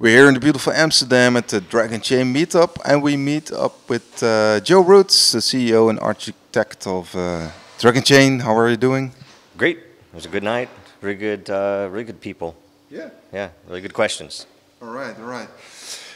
We're here in the beautiful Amsterdam at the Dragonchain meetup, and we meet up with Joe ROETS, the CEO and architect of Dragonchain. How are you doing? Great. It was a good night. Really good people. Yeah. Yeah, really good questions. All right, all right.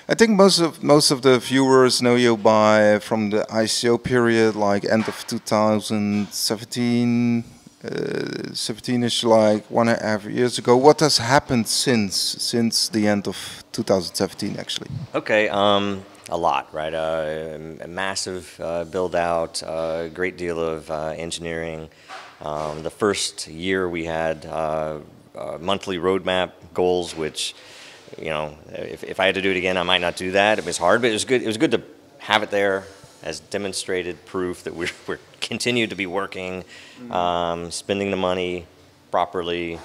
I think most of the viewers know you from the ICO period, like end of 2017. 17ish, like 1.5 years ago. What has happened since the end of 2017, actually? Okay, a lot, right? A massive build out, a great deal of engineering. The first year we had monthly roadmap goals, which, you know, if I had to do it again, I might not do that. It was hard, but it was good. It was good to have it there as demonstrated proof that we're continue to be working, spending the money properly,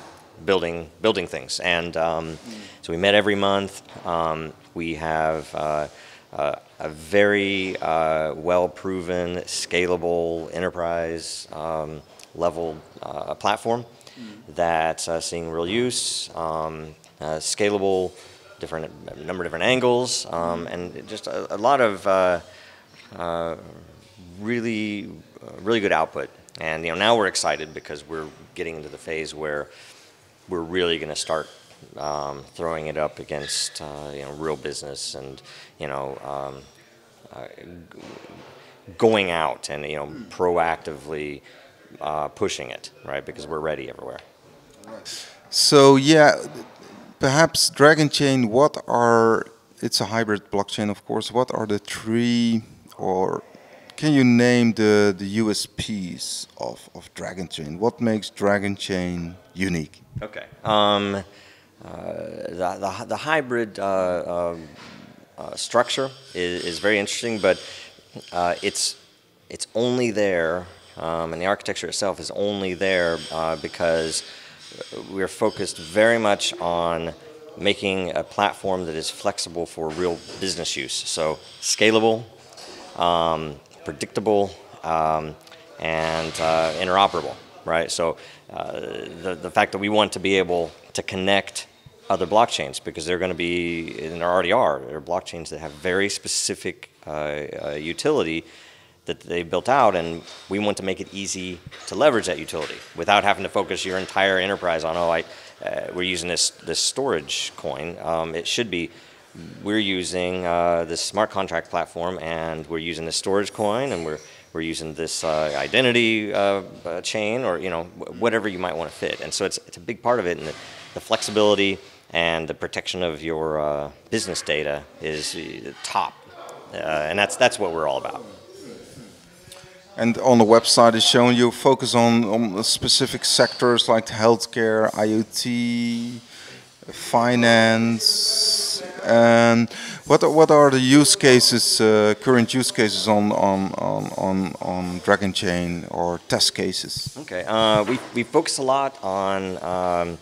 building things. And so we met every month. We have a very well-proven, scalable enterprise level platform that's seeing real use, scalable, number of different angles, and just a lot of really good output. And now we're excited because we're getting into the phase where we're really going to start throwing it up against real business and going out and proactively pushing it, right? Because we're ready everywhere. So yeah, perhaps Dragonchain. It's a hybrid blockchain, of course. What are the three, or can you name the USPs of Dragonchain? What makes Dragonchain unique? Okay. The hybrid structure is very interesting, but it's only there, and the architecture itself is only there because we're focused very much on making a platform that is flexible for real business use. So scalable, predictable, and interoperable, right? So the fact that we want to be able to connect other blockchains, because they're going to be, and there already are, there are blockchains that have very specific utility that they built out, and we want to make it easy to leverage that utility without having to focus your entire enterprise on, we're using this storage coin. It should be, we're using this smart contract platform, and we're using this storage coin, and we're using this identity chain, or whatever you might want to fit. And so it's a big part of it, and the flexibility and the protection of your business data is top, and that's what we're all about. And on the website is showing you focus on specific sectors like healthcare, IoT, finance. And what are the use cases, current use cases on Dragonchain, or test cases? Okay, we focus a lot on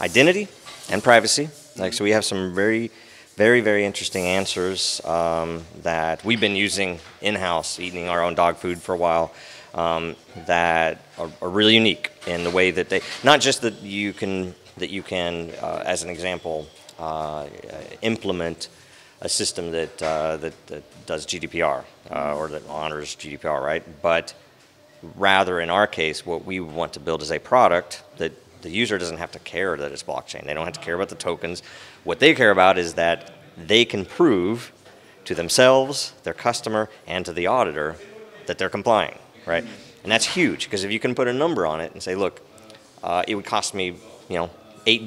identity and privacy. So we have some very interesting answers that we've been using in-house, eating our own dog food for a while, that are really unique in the way that they, not just that you can, as an example, implement a system that does GDPR or that honors GDPR, right? But rather, in our case, what we want to build is a product that the user doesn't have to care that it's blockchain. They don't have to care about the tokens. What they care about is that they can prove to themselves, their customer, and to the auditor that they're complying, right? And that's huge, because if you can put a number on it and say, look, it would cost me, $8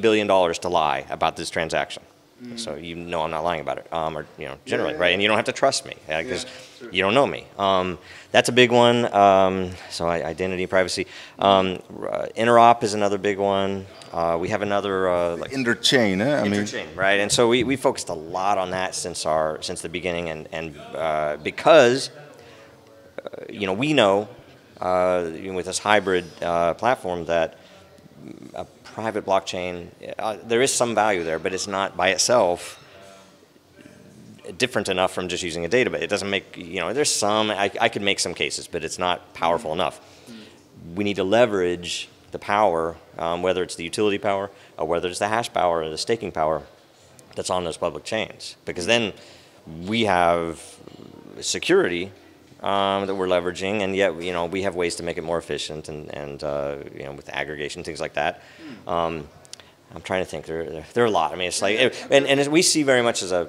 billion to lie about this transaction. So I'm not lying about it, or generally, right? And you don't have to trust me because you don't know me. That's a big one. So identity, privacy. Interop is another big one. We have another like Interchain, Interchain, right? And so we focused a lot on that since the beginning, and because we know with this hybrid platform that a private blockchain, there is some value there, but it's not by itself different enough from just using a database. It doesn't make, there's some, I could make some cases, but it's not powerful enough. We need to leverage the power, whether it's the utility power or whether it's the hash power or the staking power, that's on those public chains, because then we have security that we're leveraging, and yet we have ways to make it more efficient, and with aggregation, things like that. I'm trying to think. There are a lot. I mean, it's like, and we see very much as a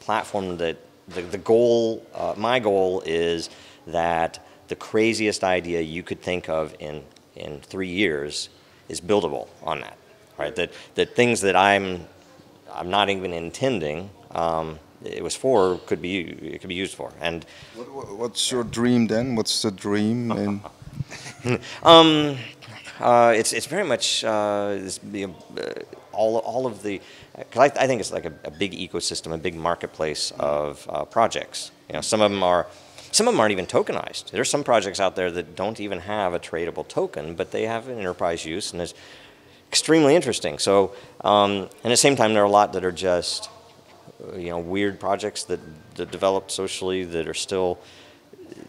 platform that the goal. My goal is that the craziest idea you could think of in 3 years is buildable on that, right? That things that I'm not even intending it was for it could be used for. And what's your dream then? What's the dream? It's very much all of the, because I think it's like a big ecosystem, a big marketplace of projects. Some of them aren't even tokenized. There's some projects out there that don't even have a tradable token, but they have an enterprise use, and it's extremely interesting. So, and at the same time, there are a lot that are just weird projects that develop socially that are still.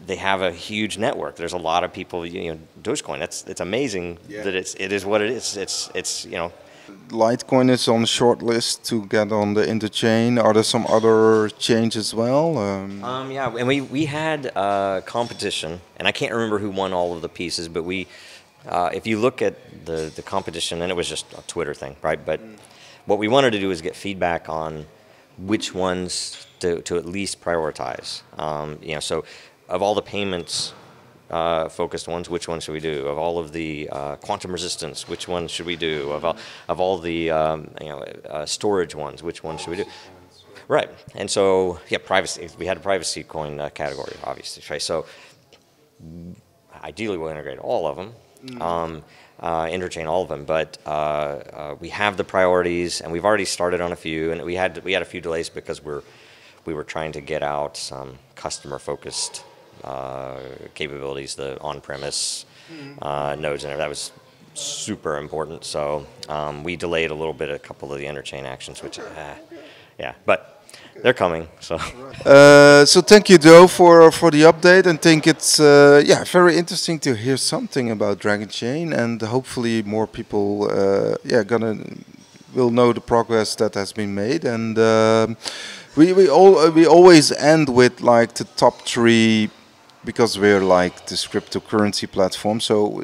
They have a huge network. There's a lot of people. Dogecoin. It's amazing that it is what it is. It's. Litecoin is on the short list to get on the Interchain. Are there some other chains as well? Yeah, and we had a competition, and I can't remember who won all of the pieces, but if you look at the competition, and it was just a Twitter thing, right? But what we wanted to do is get feedback on which ones to at least prioritize. So of all the payments focused ones, which one should we do? Of all of the quantum resistance, which one should we do? Of all the storage ones, which one should we do? Right. And so privacy. We had a privacy coin category, obviously. Right. So ideally, we'll integrate all of them. Interchain all of them, but we have the priorities, and we've already started on a few, and we had a few delays because we were trying to get out some customer-focused capabilities, the on-premise nodes, and that was super important. So we delayed a little bit a couple of the Interchain actions, which but they're coming. So so thank you, Joe, for the update, and think it's very interesting to hear something about Dragonchain, and hopefully more people will know the progress that has been made. And we always end with like the top 3, because we're like this cryptocurrency platform. So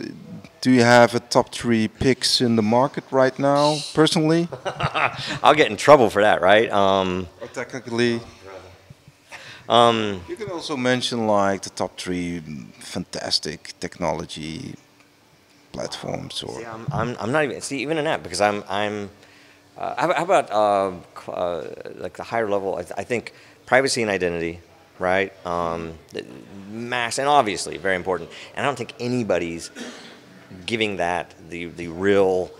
do you have a top 3 picks in the market right now, personally? I'll get in trouble for that, right? Or technically. You can also mention like the top 3 fantastic technology platforms, or. See, I'm not even in that, because I'm. How about like the higher level? I think privacy and identity, right? Mass, and obviously very important. And I don't think anybody's giving that the real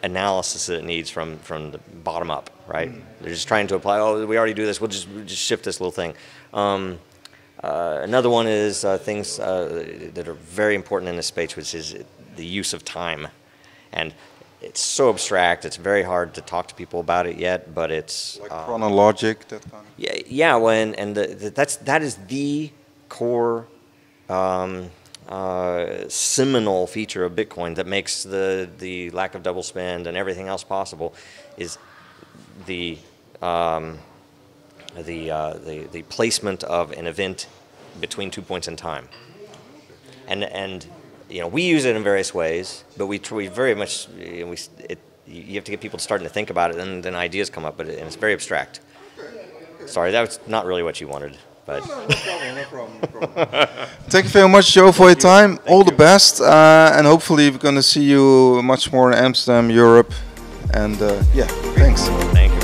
analysis that it needs from the bottom up, right? They're just trying to apply. Oh, we already do this. We'll just shift this little thing. Another one is things that are very important in this space, which is the use of time, and it's so abstract. It's very hard to talk to people about it yet, but it's like chronologic, that kind of. Yeah. That is the core seminal feature of Bitcoin that makes the lack of double spend and everything else possible, is the placement of an event between 2 points in time, and we use it in various ways, but we very much you have to get people starting to think about it, and then ideas come up, and it's very abstract. Sorry, that was not really what you wanted. But no problem. Thank you very much, Joe, for your time. All the best, and hopefully we're going to see you much more in Amsterdam, Europe, and thanks. Thank you.